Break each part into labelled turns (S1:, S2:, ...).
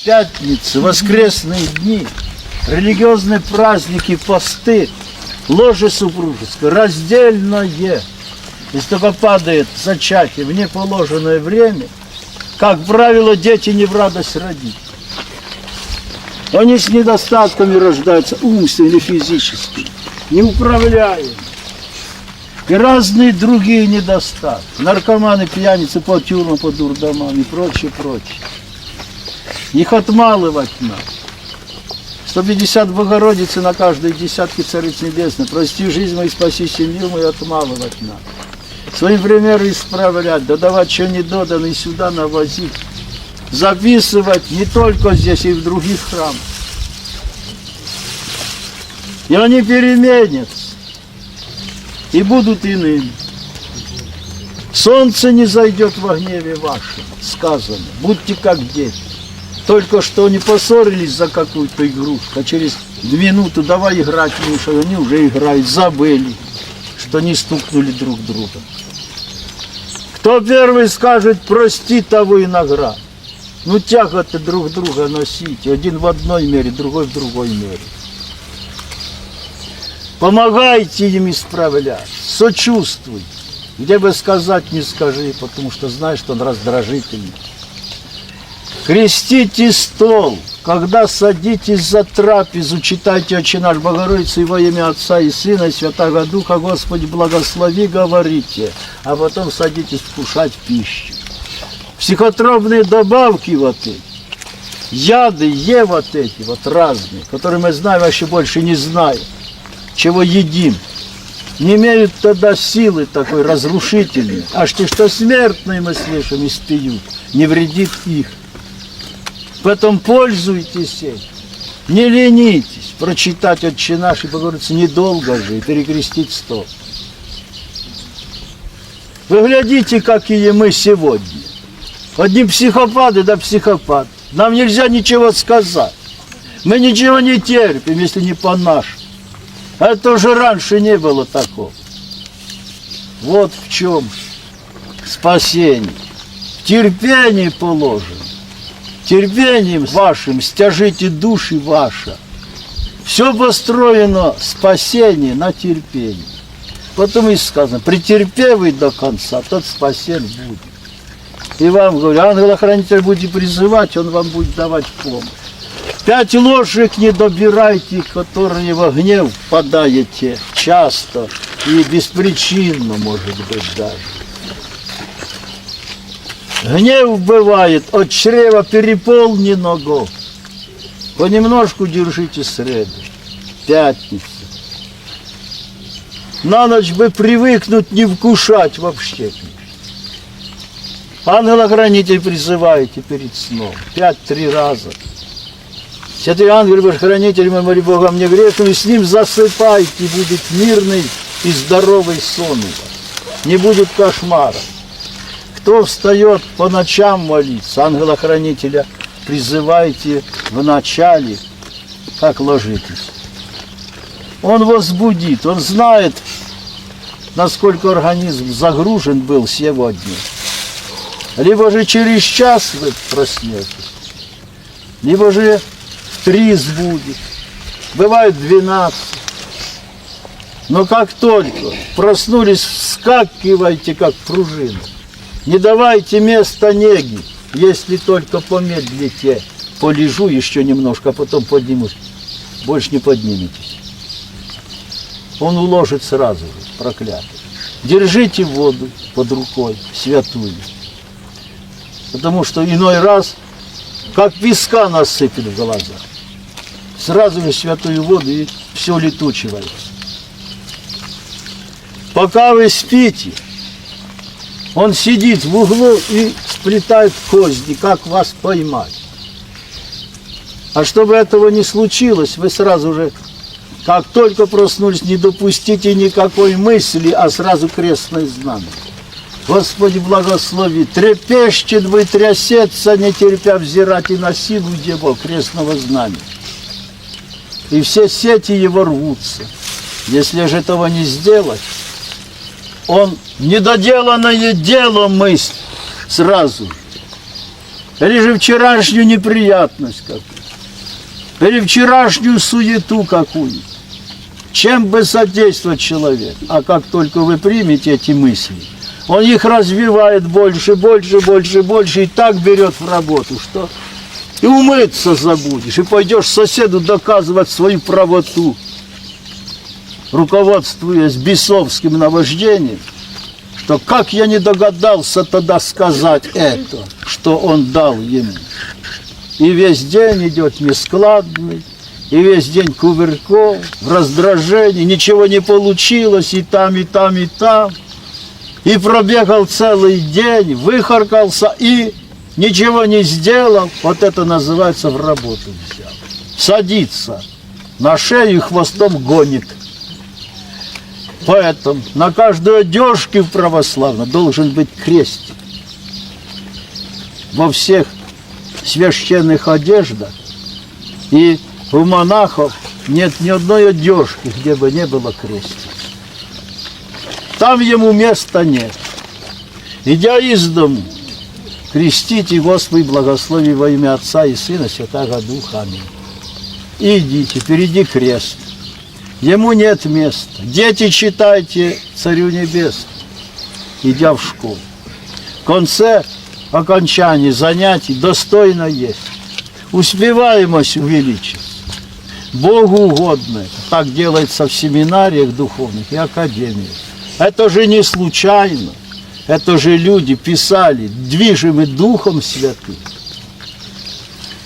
S1: пятницы, воскресные дни, религиозные праздники, посты, ложе супружеское, раздельное. Если только падает зачатие в неположенное время, как правило, дети не в радость родить. Они с недостатками рождаются, умственно или физически, неуправляемые. И разные другие недостатки. Наркоманы, пьяницы по тюрьмам, по дурдомам и прочее, прочее. Их отмалывать надо. 150 Богородицы на каждой десятке Цариц Небесной. Прости жизнь мою, спаси семью мою, отмалывать надо. Свои примеры исправлять, додавать, что не додано, и сюда навозить. Записывать не только здесь, и в других храмах. И они переменятся. И будут иными. Солнце не зайдет во гневе вашем, сказано. Будьте как дети. Только что не поссорились за какую-то игрушку, а через минуту давай играть, потому что они уже играют, забыли, что не стукнули друг друга. Кто первый скажет, прости, того и наград. Ну тяготы друг друга носите, один в одной мере, другой в другой мере. Помогайте им исправлять, сочувствуйте. Где бы сказать, не скажи, потому что знаешь, что он раздражительный. Крестите стол, когда садитесь за трапезу, читайте «Отче наш», Богородицы, и во имя Отца и Сына и Святаго Духа, Господи, благослови, говорите, а потом садитесь вкушать пищу. Психотропные добавки вот эти, яды, вот эти вот разные, которые мы знаем, вообще больше не знаем, чего едим, не имеют тогда силы такой разрушительной, аж те, что смертные, мы слышим, испьют, не вредит их. Поэтому пользуйтесь этим, не ленитесь прочитать «Отче наш» и Богородицы недолго же и перекрестить стол. Вы глядите, какие мы сегодня. Одни психопаты да психопаты. Нам нельзя ничего сказать. Мы ничего не терпим, если не по-нашему. Это уже раньше не было такого. Вот в чем спасение. В терпении положено. Терпением вашим стяжите души ваши. Все построено спасение на терпении. Потом и сказано, претерпевый до конца, тот спасен будет. И вам говорю, ангел-охранитель будет призывать, он вам будет давать помощь. 5 ложек не добирайте, которые во гнев впадаете часто и беспричинно, может быть, даже. Гнев бывает от чрева переполненного. Понемножку держите среду, пятницу. На ночь бы привыкнуть не вкушать вообще. Ангел-охранитель призываете перед сном 5-3 раза. Святый ангел, ваш хранитель, мой, моли Бога, мне грешным, и с ним засыпайте, будет мирный и здоровый сон у вас. Не будет кошмара. Кто встает по ночам молиться, ангела-хранителя призывайте в начале, как ложитесь. Он возбудит, он знает, насколько организм загружен был сегодня. Либо же через час вы проснетесь, либо же в 3 сбудет, бывает 12. Но как только проснулись, вскакивайте, как пружина. Не давайте места неги, если только помедлите. Полежу еще немножко, а потом поднимусь. Больше не подниметесь. Он уложит сразу же, проклятый. Держите воду под рукой, святую. Потому что иной раз, как песка насыпет в глаза. Сразу же святую воду, и все улетучивается. Пока вы спите, он сидит в углу и сплетает козни, как вас поймать. А чтобы этого не случилось, вы сразу же, как только проснулись, не допустите никакой мысли, а сразу крестное знамя. Господи, благослови, трепещет вы, трясется, не терпя взирать и на силу его крестного знамени. И все сети его рвутся. Если же этого не сделать, он недоделанное дело мысль сразу. или же вчерашнюю неприятность какую, или вчерашнюю суету какую. Чем бы содействовать человек? А как только вы примете эти мысли, он их развивает больше, больше, больше, больше, и так берет в работу, что и умыться забудешь, и пойдешь соседу доказывать свою правоту, руководствуясь бесовским наваждением, что как я не догадался тогда сказать это, что он дал ему. И весь день идет нескладный, и весь день кувырков, в раздражении, ничего не получилось, и там, и там, и там. И пробегал целый день, выхаркался и ничего не сделал. Вот это называется в работу взял. Садится на шею и хвостом гонит. Поэтому на каждой одежке в православной должен быть крестик. Во всех священных одеждах и у монахов нет ни одной одежки, где бы не было крестика. Там ему места нет. Идя из дому, крестите Господи, благослови во имя Отца и Сына, Святаго Духа. Аминь. Идите, впереди крест. Ему нет места. Дети, читайте Царю Небесному, идя в школу. В конце окончания занятий достойно есть. Успеваемость увеличится. Богу угодно это. Так делается в семинариях духовных и академиях. Это же не случайно. Это же люди писали, движимы Духом Святым.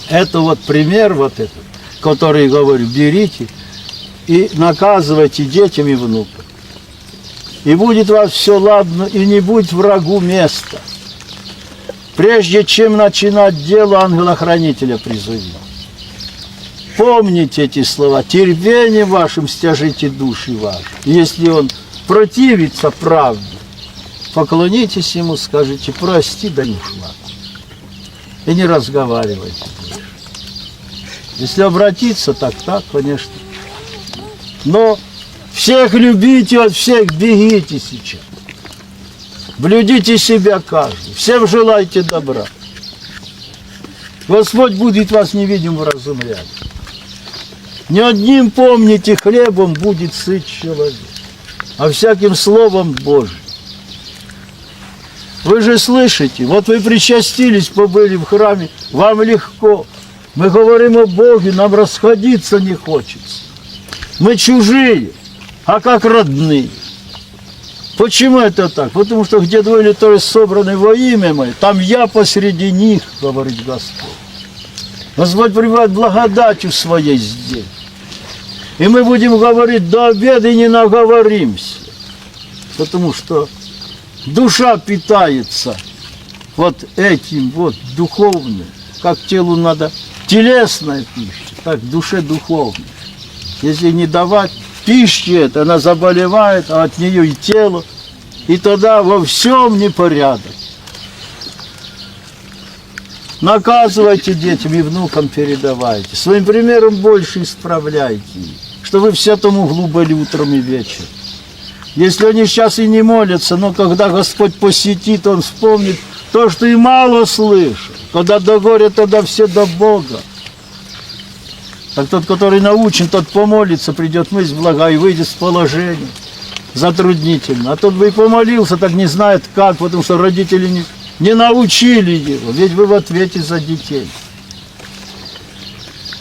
S1: Это вот пример вот этот, который, говорю, берите и наказывайте детям и внукам. И будет у вас все ладно, и не будет врагу места. Прежде чем начинать дело, ангела-хранителя призови. Помните эти слова. Терпением вашим стяжите души ваши. Если он противится правде, поклонитесь ему, скажите: прости, да не ушла. И не разговаривайте больше. Если обратиться, так, конечно. Но всех любите, от всех бегите сейчас. Блюдите себя каждый. Всем желайте добра. Господь будет вас невидим вразумлять. Не одним, помните, хлебом будет сыт человек, а всяким словом Божьим. Вы же слышите, вот вы причастились, побыли в храме, вам легко. Мы говорим о Боге, нам расходиться не хочется. Мы чужие, а как родные. Почему это так? Потому что где двое или трое собраны во имя Мое, там я посреди них, говорит Господь. Господь пребывает благодатью Своей здесь. И мы будем говорить до обеда и не наговоримся. Потому что душа питается вот этим вот духовным. Как телу надо телесная пища, так душе духовная. Если не давать пищи, это она заболевает, а от нее и тело. И тогда во всем непорядок. Наказывайте детям и внукам передавайте. Своим примером больше исправляйте их, что вы в святом углу были утром и вечером. Если они сейчас и не молятся, но когда Господь посетит, Он вспомнит то, что и мало слышал. Когда до горя, тогда все до Бога. Так тот, который научен, тот помолится, придет мысль блага и выйдет с положения. Затруднительно. А тот бы и помолился, так не знает как, потому что родители не научили его. Ведь вы в ответе за детей.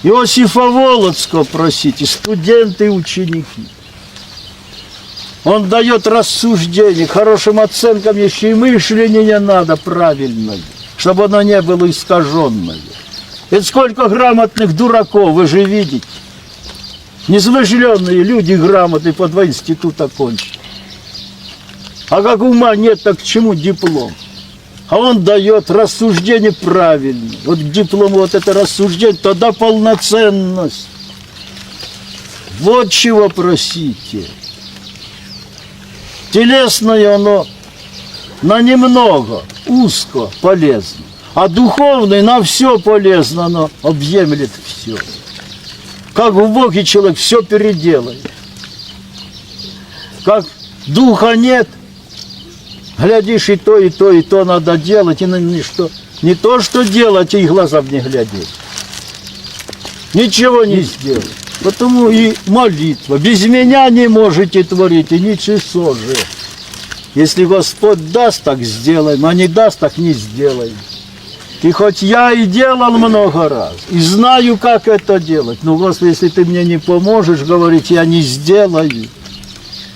S1: Иосифа Волоцкого просите, студенты и ученики. Он дает рассуждение, хорошим оценкам еще и мышление надо правильное, чтобы оно не было искаженное. Ведь сколько грамотных дураков, вы же видите. Несмышленные люди грамотные по 2 института кончат. А как ума нет, так к чему диплом? А он дает рассуждение правильное. Вот к диплому вот это рассуждение, тогда полноценность. Вот чего просите. Телесное оно на немного, узко полезно. А духовное на все полезно, оно объемлет все. Как в Боге человек все переделает. Как духа нет, Глядишь, и то надо делать, и не то, что делать, и глаза не глядеть. Ничего не сделать. Потому и молитва. Без меня не можете творить, и ничего же. Если Господь даст, так сделаем, а не даст, так не сделаем. И хоть я и делал много раз, и знаю, как это делать, но, Господи, если Ты мне не поможешь, говорить, я не сделаю.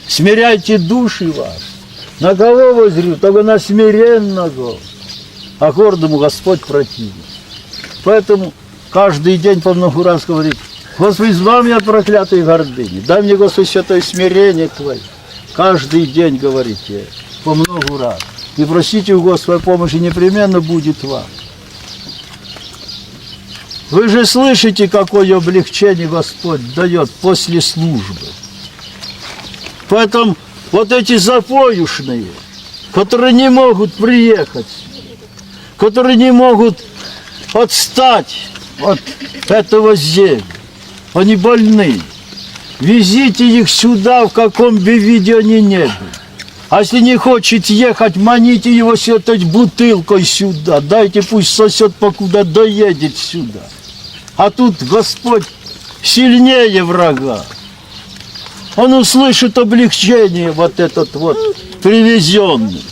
S1: Смиряйте души ваши. На кого возрю? Только на смиренного. А гордому Господь противен. Поэтому каждый день по много раз говорит: Господи, избавь меня от проклятой гордыни. Дай мне, Господи, святое смирение Твое. Каждый день говорите по много раз. И просите у Господа помощи, непременно будет вам. Вы же слышите, какое облегчение Господь дает после службы. Поэтому вот эти запоюшные, которые не могут приехать, которые не могут отстать от этого зелья, они больны. Везите их сюда, в каком бы виде они ни были. А если не хочет ехать, маните его с этой бутылкой сюда. Дайте, пусть сосет, покуда доедет сюда. А тут Господь сильнее врага. Он услышит облегчение вот этот вот привезенный.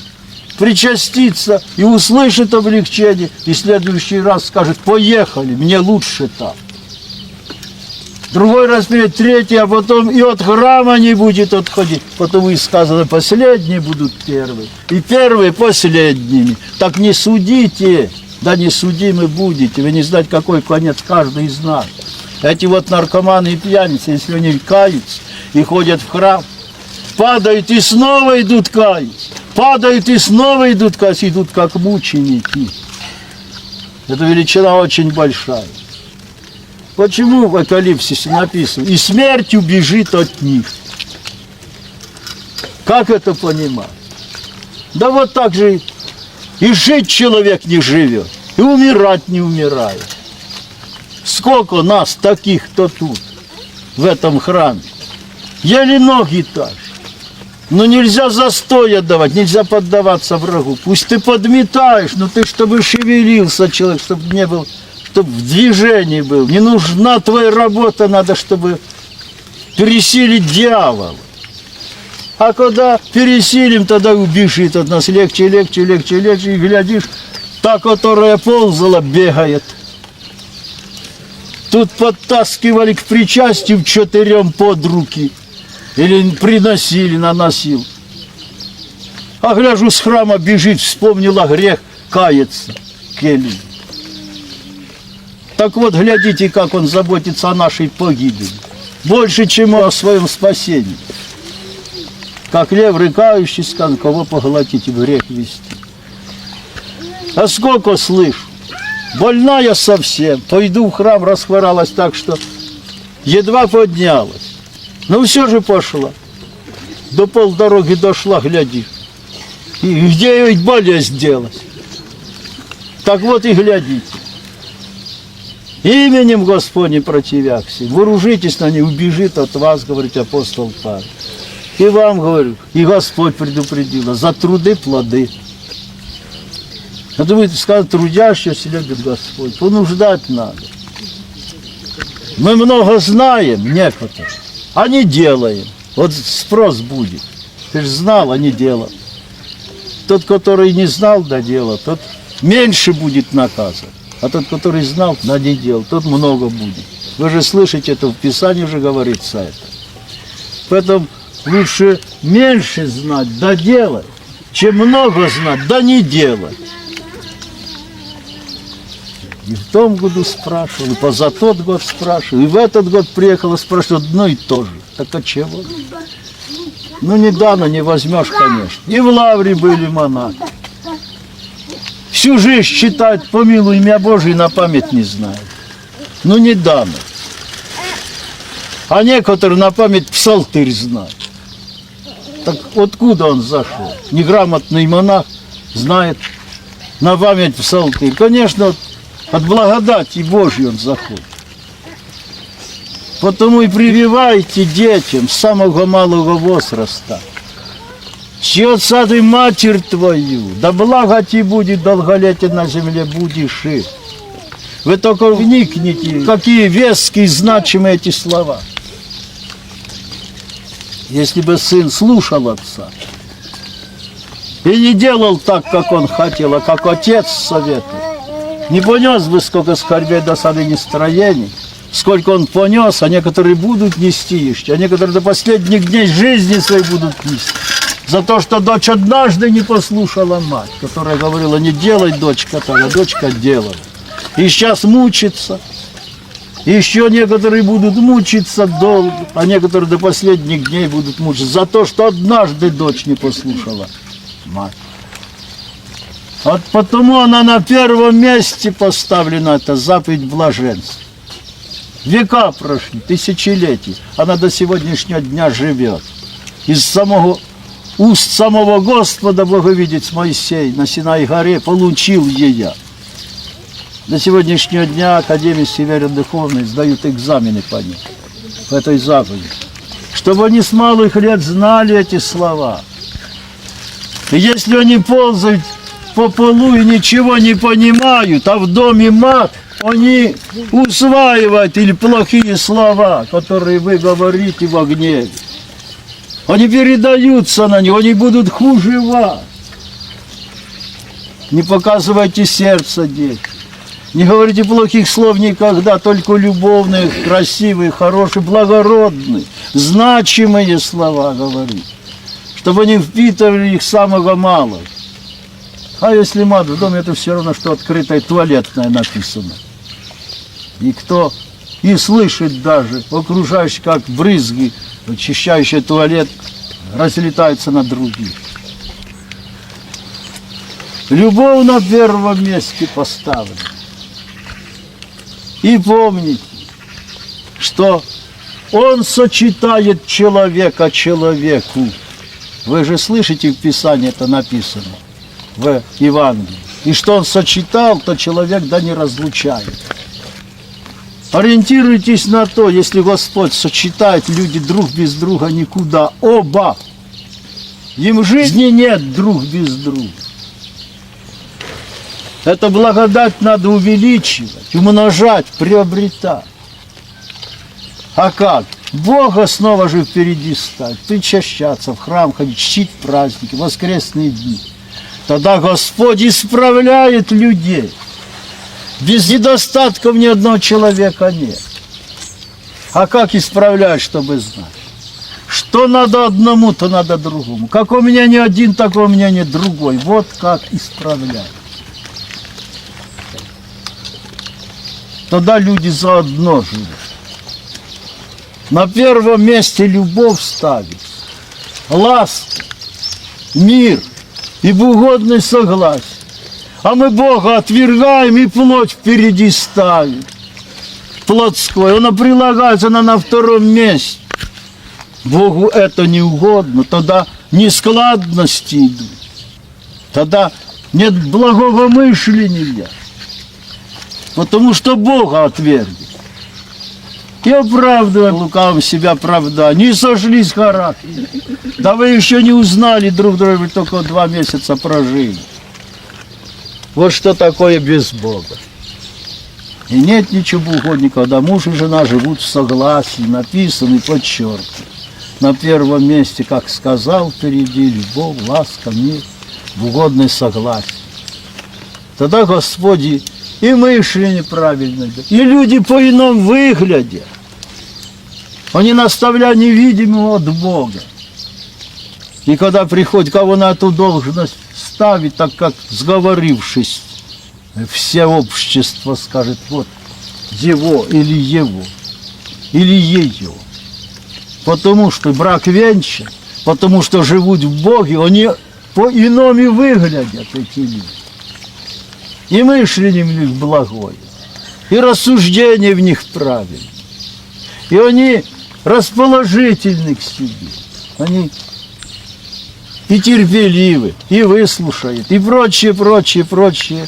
S1: Причастится и услышит облегчение. И в следующий раз скажет: поехали, мне лучше там. Другой раз придет, третий, а потом и от храма не будет отходить. Потому и сказано: последние будут первые, и первые последними. Так не судите, да не судимы будете. Вы не знаете, какой конец каждый из нас. Эти вот наркоманы и пьяницы, если они каются и ходят в храм, падают и снова идут каяться, падают и снова идут каяться, идут как мученики. Это величина очень большая. Почему в Апокалипсисе написано: и смерть убежит от них? Как это понимать? Да вот так же и жить человек не живет, и умирать не умирает. Сколько нас таких, кто тут, в этом храме. Еле ноги тащат. Но нельзя застоя давать, нельзя поддаваться врагу. Пусть ты подметаешь, но ты чтобы шевелился человек, чтобы не был, чтобы в движении был. Не нужна твоя работа, надо, чтобы пересилить дьявола. А когда пересилим, тогда убежит от нас легче, легче, легче, легче. И глядишь, та, которая ползала, бегает. Тут подтаскивали к причастию 4 под руки. Или приносили, наносил. А гляжу, с храма бежит, вспомнила грех, кается. Келли. Так вот, глядите, как он заботится о нашей погибели. Больше, чем о своем спасении. Как лев рыкающий, сказал: кого поглотить и в грех вести. А сколько слышу. Больная совсем. Пойду в храм, расхворалась так, что едва поднялась. Ну все же пошла. До полдороги дошла, гляди. И где ее болезнь делась? Так вот и глядите. Именем Господним противяхся. Вооружитесь на ней, убежит от вас, говорит апостол Павел. И вам говорю, и Господь предупредил: за труды плоды. Это будет сказать: трудящийся любит Господь. Понуждать надо. Мы много знаем, некоторые, а не делаем. Вот спрос будет. Ты же знал, а не делал. Тот, который не знал, да делал, тот меньше будет наказан. А тот, который знал, да не делал, тот много будет. Вы же слышите, это в Писании уже говорится это. Поэтому лучше меньше знать, да делать, чем много знать, да не делать. И в том году спрашивал, и позатот год спрашивал, и в этот год приехал и спрашивал одно и то же. Так а чего? Ну, недавно не возьмешь, конечно. И в лавре были монахи. Всю жизнь считают, помилуй меня Божий, на память не знают. Ну, недавно. А некоторые на память псалтырь знают. Так откуда он зашел? Неграмотный монах знает на память псалтырь. Конечно, от благодати Божьей он заходит. Потому и прививайте детям с самого малого возраста чьи отца ты матерь твою, да благо тебе будет, долголетие на земле будешь и. Вы только вникните, какие веские, значимые эти слова. Если бы сын слушал отца и не делал так, как он хотел, а как отец советовал, не понес бы сколько скорбей, досады, нестроений, сколько он понес, а некоторые будут нести еще, а некоторые до последних дней жизни своей будут нести. За то, что дочь однажды не послушала мать, которая говорила: не делай, дочка, так, а дочка делала. И сейчас мучится. И еще некоторые будут мучиться долго, а некоторые до последних дней будут мучиться за то, что однажды дочь не послушала мать. Вот потому она на первом месте поставлена, это заповедь блаженства. Века прошли, тысячелетия, она до сегодняшнего дня живет. Из самого уст самого Господа Боговидец Моисей на Синай горе получил ее. До сегодняшнего дня Академии Северо-Духовной сдают экзамены по ним, по этой заповеди. Чтобы они с малых лет знали эти слова. И если они ползают по полу и ничего не понимают, а в доме мат, они усваивают или плохие слова, которые вы говорите во гневе. Они передаются на них, они будут хуже вас. Не показывайте сердце, дети. Не говорите плохих слов никогда, только любовные, красивые, хорошие, благородные, значимые слова говорите, чтобы они впитывали их самого малого. А если мат в доме, это все равно, что открытое туалетное написано. И кто и слышит даже, окружающий, как брызги, очищающий туалет, разлетается на других. Любовь на первом месте поставлена. И помните, что он сочетает человека человеку. Вы же слышите, в Писании это написано, в Евангелии. И что он сочетал, то человек да не разлучает. Ориентируйтесь на то, если Господь сочетает, люди друг без друга никуда. Оба. Им жизни нет друг без друга. Это благодать надо увеличивать, умножать, приобретать. А как? Бога снова же впереди ставить, причащаться, в храм ходить, чтить праздники, воскресные дни. Тогда Господь исправляет людей. Без недостатков ни одного человека нет. А как исправлять, чтобы знать? Что надо одному, то надо другому. Как у меня не один, так у меня не другой. Вот как исправлять. Тогда люди заодно живут. На первом месте любовь ставится, ласка, мир и богоугодное согласие. А мы Бога отвергаем и плоть впереди ставим. Плотской, она прилагается, она на втором месте. Богу это не угодно, тогда нескладности идут. Тогда нет благого мышления. Потому что Бога отвергли. И оправдывая лукавым себя оправдания. Не сошлись с характером. Да вы еще не узнали друг друга, вы только 2 месяца прожили. Вот что такое без Бога. И нет ничего угодника, когда муж и жена живут в согласии, написано и подчеркнуто. На первом месте, как сказал, впереди любовь, ласка, мир, угодное согласие. Тогда Господи и мышление правильное, и люди по-иному выглядят. Они наставляют невидимого от Бога. И когда приходит кого на эту должность ставить, так как сговорившись, все общество скажет, вот его, или ее. Потому что брак венчан, потому что живут в Боге, они по-иному выглядят, эти люди. И мышление в них благое, и рассуждение в них правильное. И они расположительны к себе, они и терпеливы, и выслушают, и прочее.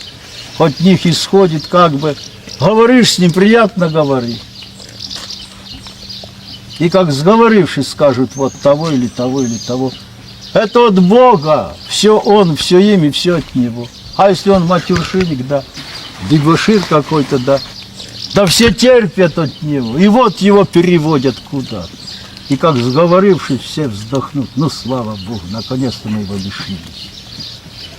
S1: От них исходит как бы, говоришь с ним, приятно говорить. И как сговорившись скажут, вот того или того или того. Это от Бога. Все он, все им и все от него. А если он матершинник, да, дебошир какой-то, да, да все терпят от него. И вот его переводят куда-то. И как сговорившись, все вздохнут. Ну, слава Богу, наконец-то мы его лишились.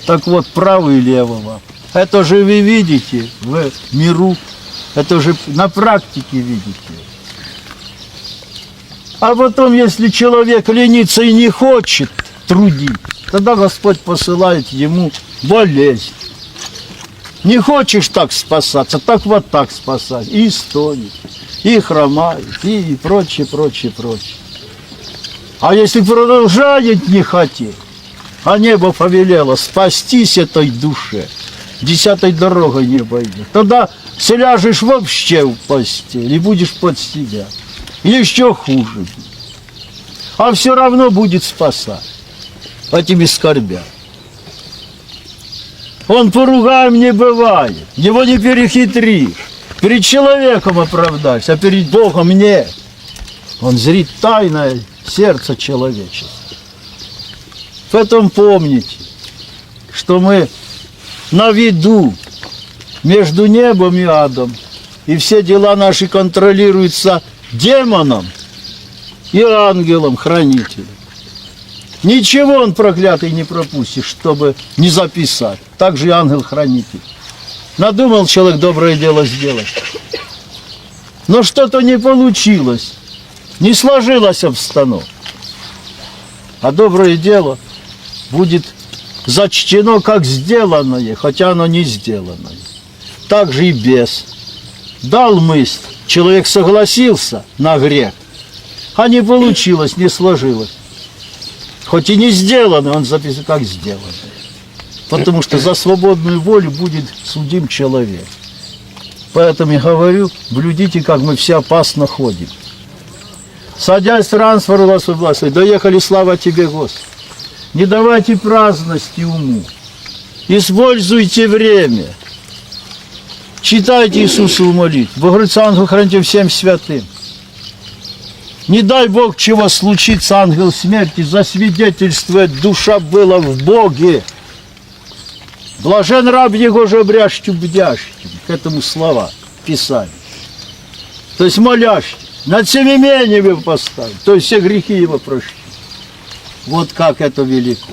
S1: Так вот, право и лево вам. Это же вы видите в миру, это же на практике видите. А потом, если человек ленится и не хочет трудить, тогда Господь посылает ему болезнь. Не хочешь так спасаться, так вот так спасать. И стонет, и хромает, и прочее, прочее, прочее. А если продолжает не хотеть, а небо повелело спастись этой душе, 10-й дорогой не пойдет, тогда сляжешь вообще в постель и будешь под себя. Еще хуже будет. А все равно будет спасать. Этими скорбя. Он поругаем не бывает. Его не перехитришь. Перед человеком оправдаешься, а перед Богом нет. Он зрит тайное сердце человечества. Поэтому помните, что мы на виду между небом и адом. И все дела наши контролируются демоном и ангелом-хранителем. Ничего он проклятый не пропустит, чтобы не записать. Так же и ангел-хранитель. Надумал человек доброе дело сделать. Но что-то не получилось. Не сложилась обстановка. А доброе дело будет зачтено как сделанное, хотя оно не сделанное. Так же и бес. Дал мысль, человек согласился на грех, а не получилось, не сложилось. Хоть и не сделано, он записал как сделано. Потому что за свободную волю будет судим человек. Поэтому я говорю, блюдите, как мы все опасно ходим. Садясь в транспорт, вас власть, доехали, слава тебе, Господи. Не давайте праздности уму. Используйте время. Читайте Иисусову молитву. Богородица, ангел, храните всем святым. Не дай Бог, чего случится, ангел смерти, засвидетельствует, душа была в Боге. Блажен раб его же обрящим бдящим. К этому слова Писания. То есть молящим. Над всеми имениями поставить. То есть все грехи его прощены. Вот как это велико.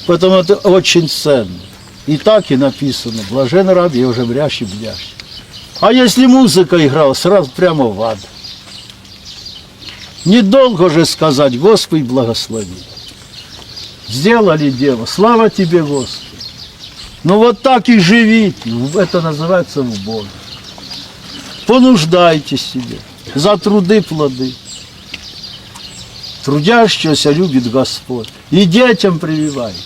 S1: Поэтому это очень ценно. И так и написано. Блажен раб его же обрящим бдящим. А если музыка играла, сразу прямо в ад. Недолго же сказать, Господи, благослови. Сделали дело, слава тебе, Господи. Ну вот так и живите, это называется в Боге. Понуждайте себя, за труды плоды. Трудящегося любит Господь. И детям прививает.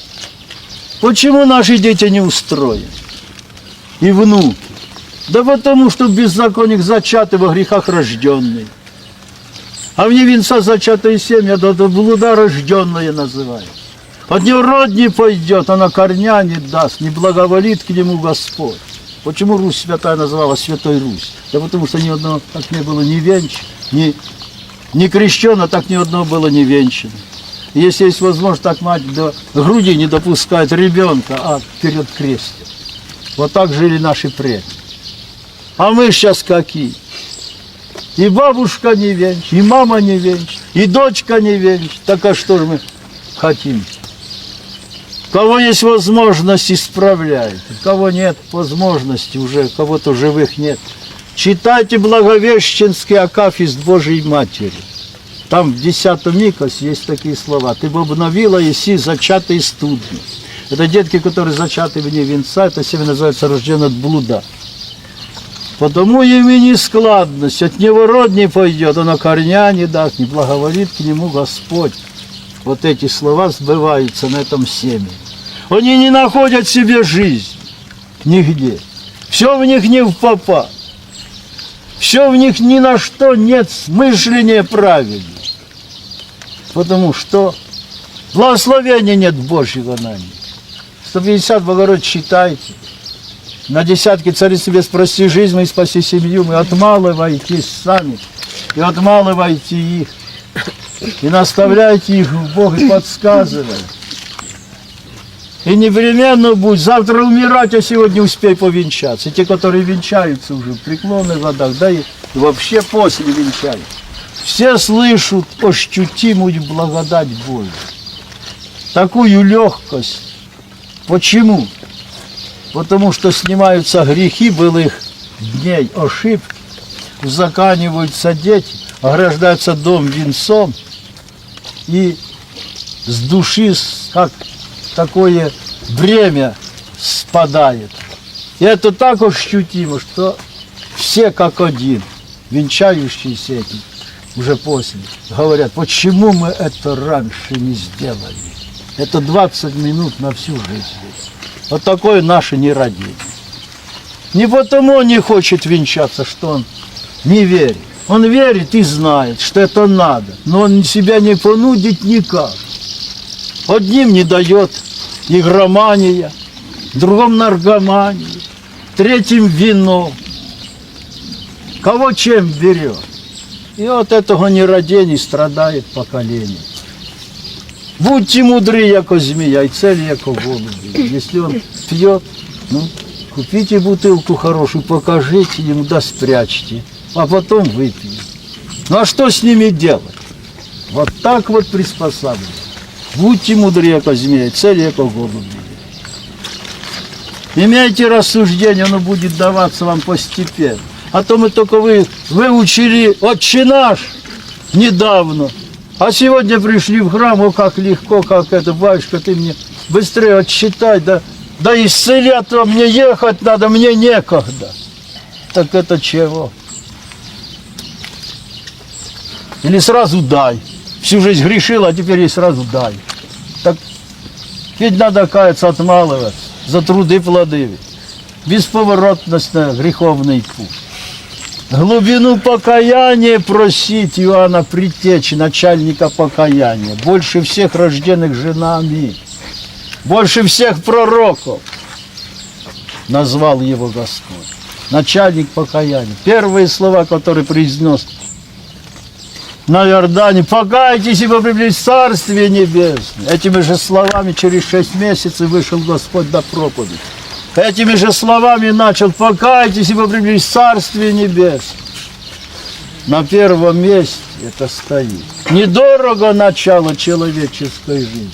S1: Почему наши дети не устроены? И внуки. Да потому что беззаконник зачатый во грехах рожденный. А в невинца зачатая семья, да до блуда рожденное называют. От него род не пойдет, она корня не даст, не благоволит к нему Господь. Почему Русь святая называлась Святой Русь? Да потому что ни одного так не было ни венчано, ни крещено, так ни одного было не венчано. И если есть возможность, так мать до груди не допускает ребенка, а вперед крестит. Вот так жили наши предки. А мы сейчас какие? И бабушка не венчит, и мама не венчит, и дочка не венчит. Так а что же мы хотим? У кого есть возможность, исправляйте. У кого нет возможности, уже кого-то живых нет. Читайте Благовещенский акафист Божией Матери. Там в 10-м Микосе есть такие слова. Ты бы обновила еси зачатые студни. Это детки, которые зачаты вне венца, это семя называется рожден от блуда. Потому имени складность, от него род не пойдет, он корня не даст, не благоволит к нему Господь. Вот эти слова сбываются на этом семени. Они не находят себе жизнь нигде. Все в них не впопад. Все в них ни на что нет мышления правильного. Потому что благословения нет Божьего на них. 150 Богородиц читайте. На десятки царицы без прости жизнь и спаси семью. Мы отмалывайте сами и отмалывайте их. и наставляйте их в Бог и подсказывайте. И непременно будь завтра умирать, а сегодня успей повенчаться. И те, которые венчаются уже в преклонных годах, да и вообще после венчания, все слышат ощутимую благодать Божию. Такую легкость. Почему? Потому что снимаются грехи былых дней, ошибки, узаканиваются дети, ограждается дом венцом, и с души как такое бремя спадает. И это так ощутимо, что все как один, венчающиеся этим, уже после, говорят, почему мы это раньше не сделали. Это 20 минут на всю жизнь. Вот такое наше нерадение. Не потому он не хочет венчаться, что он не верит. Он верит и знает, что это надо, но он себя не понудит никак. Одним не дает игромания, другим наркомания, третьим вино. Кого чем берет. И от этого нерадения страдает поколение. Будьте мудры, яко змея, и цели, яко голуби. Если он пьет, ну, купите бутылку хорошую, покажите ему, да спрячьте, а потом выпьете. Ну а что с ними делать? Вот так вот приспосабливать. Будьте мудры, яко змея, и цели, яко голуби. Имейте рассуждение, оно будет даваться вам постепенно. А то мы только выучили «Отче наш» недавно. А сегодня пришли в храм, о, как легко, как это, батюшка, ты мне быстрее отсчитай, да исцелят, а мне ехать надо, мне некогда. Так это чего? Или сразу дай. Всю жизнь грешил, а теперь и сразу дай. Так ведь надо каяться, отмалываться, за труды плоды. Бесповоротность на греховный путь. Глубину покаяния просить Иоанна Предтечи, начальника покаяния, больше всех рожденных женами, больше всех пророков, назвал его Господь. Начальник покаяния. Первые слова, которые произнес на Иордане: покайтесь, ибо приблизилось Царствие Небесное. Этими же словами через 6 месяцев вышел Господь до проповеди. Этими же словами начал: покайтесь, ибо приблизилось Царствие Небесное. На первом месте это стоит. Недорого начало человеческой жизни,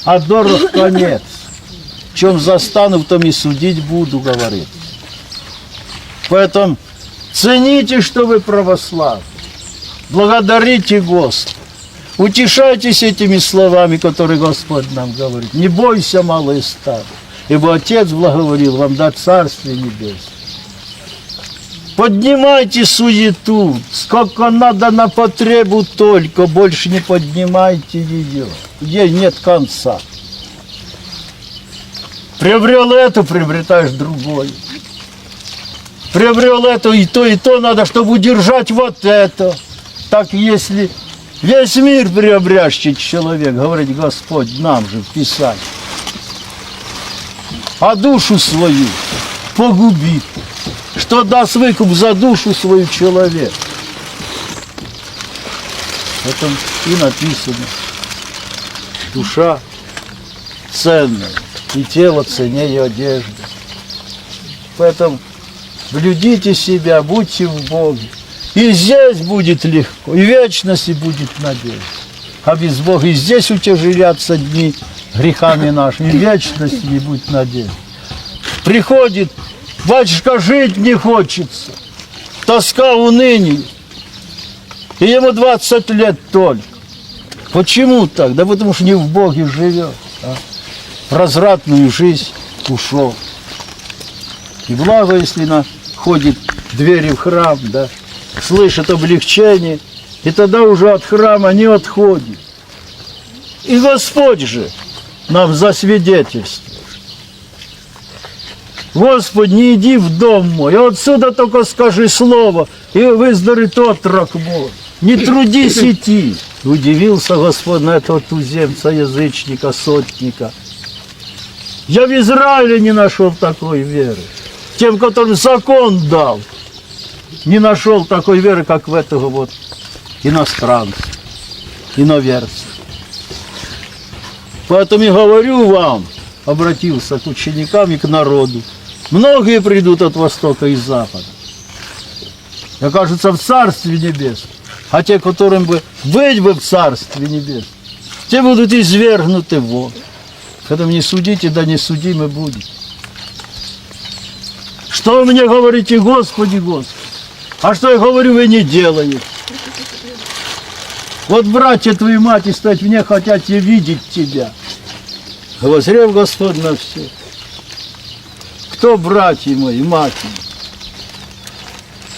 S1: а дорог конец. В чем застану, в том и судить буду, говорит. Поэтому цените, что вы православны. Благодарите Господа. Утешайтесь этими словами, которые Господь нам говорит. Не бойся, малый стадо, ибо Отец благоволил вам дать Царствие Небесное. Поднимайте суету, сколько надо на потребу только, больше не поднимайте ее. Ей нет конца. Приобрел это, приобретаешь другое. Приобрел это, и то надо, чтобы удержать вот это. Так если весь мир приобрящий человек, говорит Господь нам же в Писании, а душу свою погубит, что даст выкуп за душу свою человек. Это и написано. Душа ценная, и тело ценнее одежды. Поэтому блюдите себя, будьте в Боге. И здесь будет легко, и в вечности будет надежда. А без Бога и здесь утяжелятся дни грехами нашими, и в вечности не будет надежды. Приходит: батюшка, жить не хочется, тоска, уныние. И ему 20 лет только. Почему так? Да потому что не в Боге живет, а в развратную жизнь ушел. И благо, если находит двери в храм, да, слышит облегчение, и тогда уже от храма не отходит. И Господь же нам засвидетельствует. Господь, не иди в дом мой, а отсюда только скажи слово, и выздоровеет отрок мой. Не трудись идти. Удивился Господь на этого туземца, язычника, сотника. Я в Израиле не нашел такой веры. Тем, которым закон дал, не нашел такой веры, как в этого вот иностранца. иноверцы. Поэтому и говорю вам, обратился к ученикам и к народу, многие придут от востока и запада, и окажутся в Царстве Небесном, а те, которым бы быть бы в Царстве Небесном, те будут извергнуты вон. Когда мне судите, да не судимы будете. Что вы мне говорите, Господи, Господи? А что я говорю, вы не делаете. Вот братья твои, мать и стать мне хотят и видеть тебя. Возрев Господь на все. Кто братья мои, мать мои?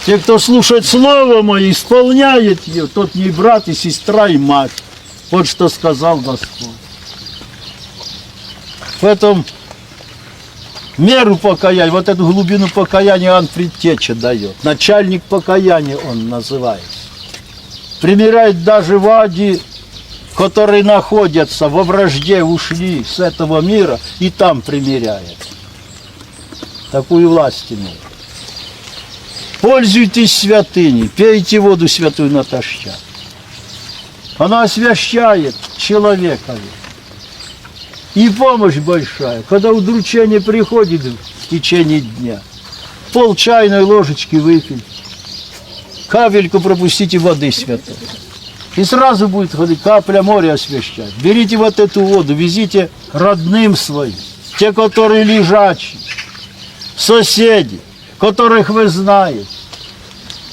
S1: Те, кто слушает Слово Мое, исполняет ее, тот не брат и сестра и мать. Вот что сказал Господь. В этом меру покаяния, вот эту глубину покаяния он предтеча дает. Начальник покаяния он называется. Примеряет даже вади, которые находятся во вражде, ушли с этого мира, и там примеряет. Такую власть имеет. Пользуйтесь святыней, пейте воду святую натощак. Она освящает человека. И помощь большая, когда удручение приходит в течение дня. Пол чайной ложечки выпить, капельку пропустите воды святой. И сразу будет ходить капля моря освящать. Берите вот эту воду, везите родным своим, те, которые лежачие, соседи, которых вы знаете.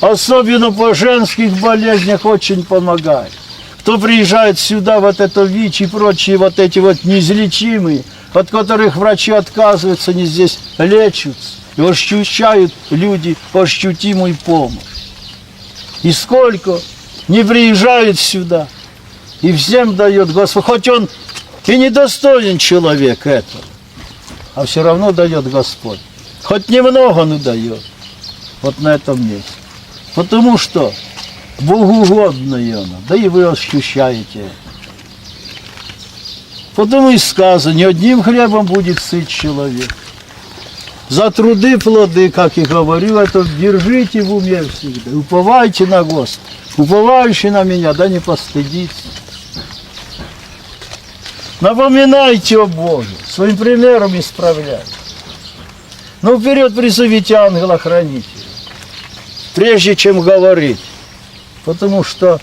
S1: Особенно по женских болезнях очень помогает. Кто приезжает сюда, вот это ВИЧ и прочие вот эти вот неизлечимые, от которых врачи отказываются, они здесь лечатся и ощущают люди ощутимую помощь. И сколько не приезжают сюда, и всем дает Господь, хоть он и недостоин человек этого, а все равно дает Господь. Хоть немного, но дает. Вот на этом месте. Потому что Богу угодно оно, да и вы ощущаете. Потому и сказано, не одним хлебом будет сыт человек. За труды плоды, как и говорил, это держите в уме всегда. Уповайте на Господа. Уповающий на меня, да не постыдится. Напоминайте о Боге, своим примером исправляйте. Но вперед призовите ангела-хранителя, прежде чем говорить. Потому что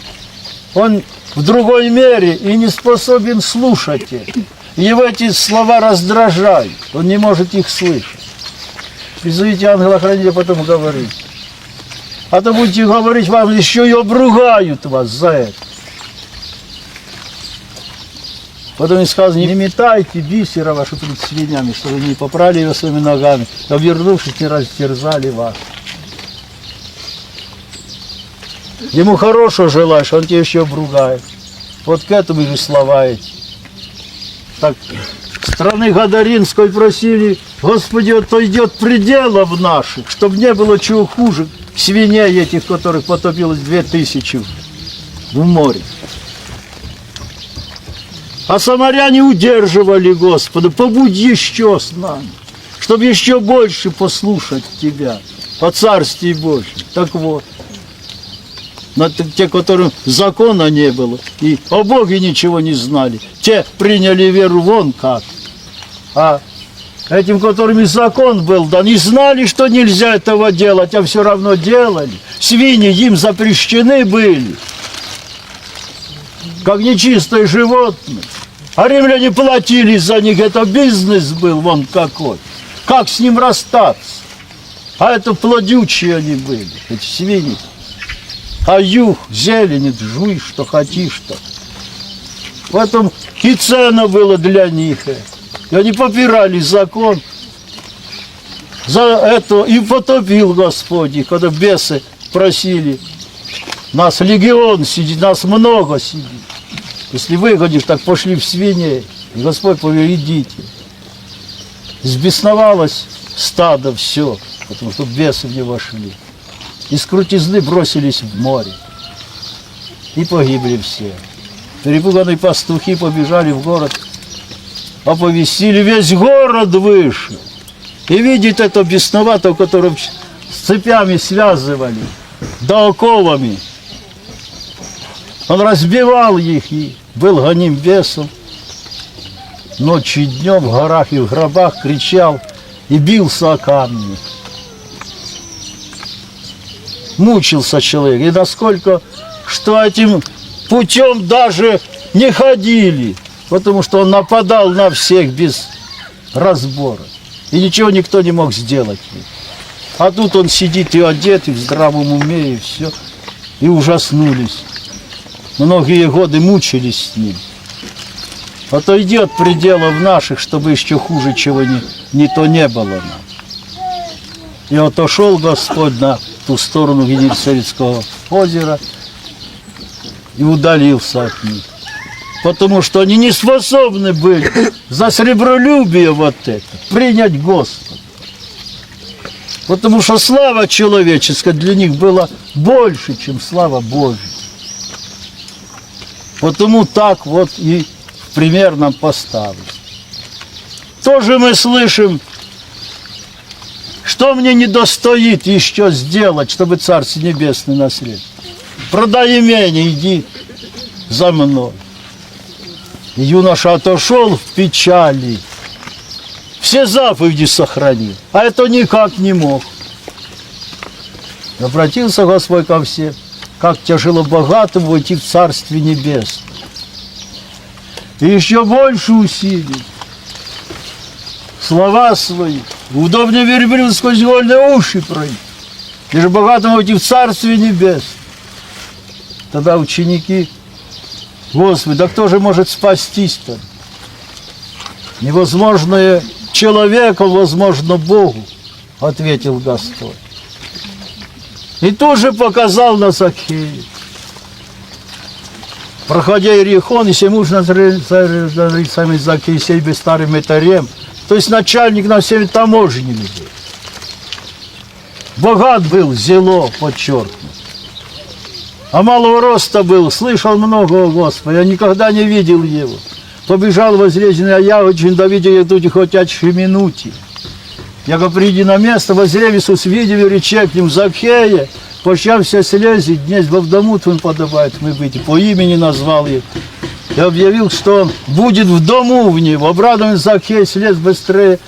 S1: он в другой мере и не способен слушать их. Его эти слова раздражают, он не может их слышать. Призовите ангела-хранителя, потом говорить. А то будете говорить, вам еще и обругают вас за это. Потом и сказано, не метайте бисера вашу пред свиньями, чтобы не попрали его своими ногами, обернувшись, не растерзали вас. Ему хорошего желаешь, он тебя еще обругает. Вот к этому же слова эти. Так, страны Гадаринской просили, Господи, отойдет пределов наших, чтобы не было чего хуже свиней этих, которых потопилось 2000 в море. А самаряне удерживали Господа, побудь еще с нами, чтобы еще больше послушать Тебя о Царстве Божьем. Так вот, те, которым закона не было, и о Боге ничего не знали, те приняли веру вон как. А этим, которым и закон был, да не знали, что нельзя этого делать, а все равно делали. Свиньи им запрещены были, как нечистые животные. А римляне платили за них, это бизнес был вон какой. Как с ним расстаться? А это плодючие они были, эти свиньи. А юг, зелень, жуй, что хотишь-то. Поэтому и цена была для них. И они попирали закон. За это и потопил Господь, и когда бесы просили. Нас легион сидит, нас много сидит. Если выгонишь, так пошли в свиней. И Господь повел, идите. Сбесновалось стадо все, потому что бесы в него вошли. Из крутизны бросились в море. И погибли все. Перепуганные пастухи побежали в город, оповестили, весь город вышел. И видит это бесноватого, которого с цепями связывали, да оковами. Он разбивал их и был гоним бесом. Ночью и днем в горах и в гробах кричал и бился о камни. Мучился человек. И насколько, что этим путем даже не ходили, потому что он нападал на всех без разбора. И ничего никто не мог сделать. А тут он сидит и одет, и в здравом уме, и все. И ужаснулись. Многие годы мучились с ним. Отойди от пределов наших, чтобы еще хуже чего не то не было нам. И отошел Господь на ту сторону Генесарецкого озера и удалился от них. Потому что они не способны были за сребролюбие вот это принять Господа. Потому что слава человеческая для них была больше, чем слава Божья. Потому так вот и в пример нам поставили. Тоже мы слышим, что мне не достоит еще сделать, чтобы Царствие Небесное наследовать. Продай имение, иди за мной. И юноша отошел в печали, все заповеди сохранил, а это никак не мог. Обратился Господь ко всем, как тяжело богатым войти в Царствие Небесное. И еще больше усилий. Слова свои, удобнее верблюд сквозь вольные уши пройти, лишь богатым войти в Царствие Небесное. Тогда ученики: Господи, да кто же может спастись-то? Невозможное человеку, возможно Богу, ответил Господь. И тут же показал на Закхея. Проходя Иерихон, если можно сами Закхей себе старым этарем, то есть начальник на всеми таможнями был. Богат был, зело подчеркнут. А малого роста был, слышал много о Господе, я никогда не видел его. Побежал возрезанный, а я очень довидел тут хоть минуте. Я говорю, приди на место, возрев Иисус, видел рече к ним Закхея, почав все слезы, днесь в дому твоим подобает мы быть, по имени назвал их. И объявил, что он будет в дому в него. Обрадованный Закхей слез быстрее,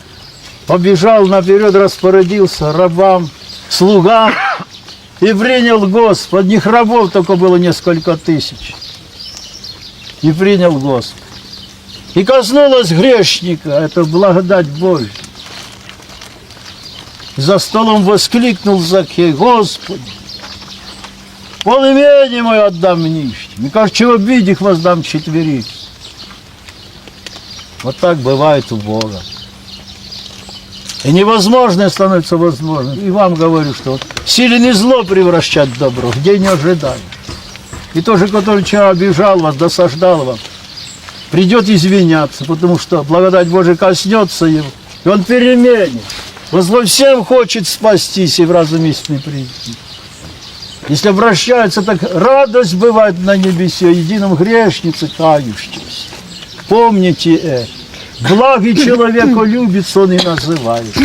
S1: побежал наперед, распорядился рабам, слугам, и принял Господь. Одних рабов только было несколько тысяч. И принял Господь. И коснулась грешника, это благодать Божья. За столом воскликнул Закхей: Господи, полимение мое отдам нищим, и как чего бедных воздам четверить. Вот так бывает у Бога. И невозможное становится возможным. И вам говорю, что вот силен и зло превращать в добро, где не ожидаешь. И тоже, который вчера обижал вас, досаждал вам, придет извиняться, потому что благодать Божия коснется его, и он переменит. Господь всем хочет спастись и в разум истинный прийти. Если обращаются, так радость бывает на небесе, едином грешнице кающимся. Помните это. Благий человеку любится, он и называет.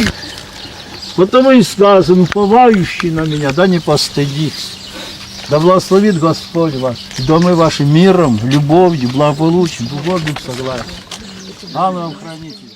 S1: Потому и сказано: уповающий на меня, да не постыдится. Да благословит Господь вас, домы ваши миром, любовью, благополучием, угодным согласием. Ангелом хранителем.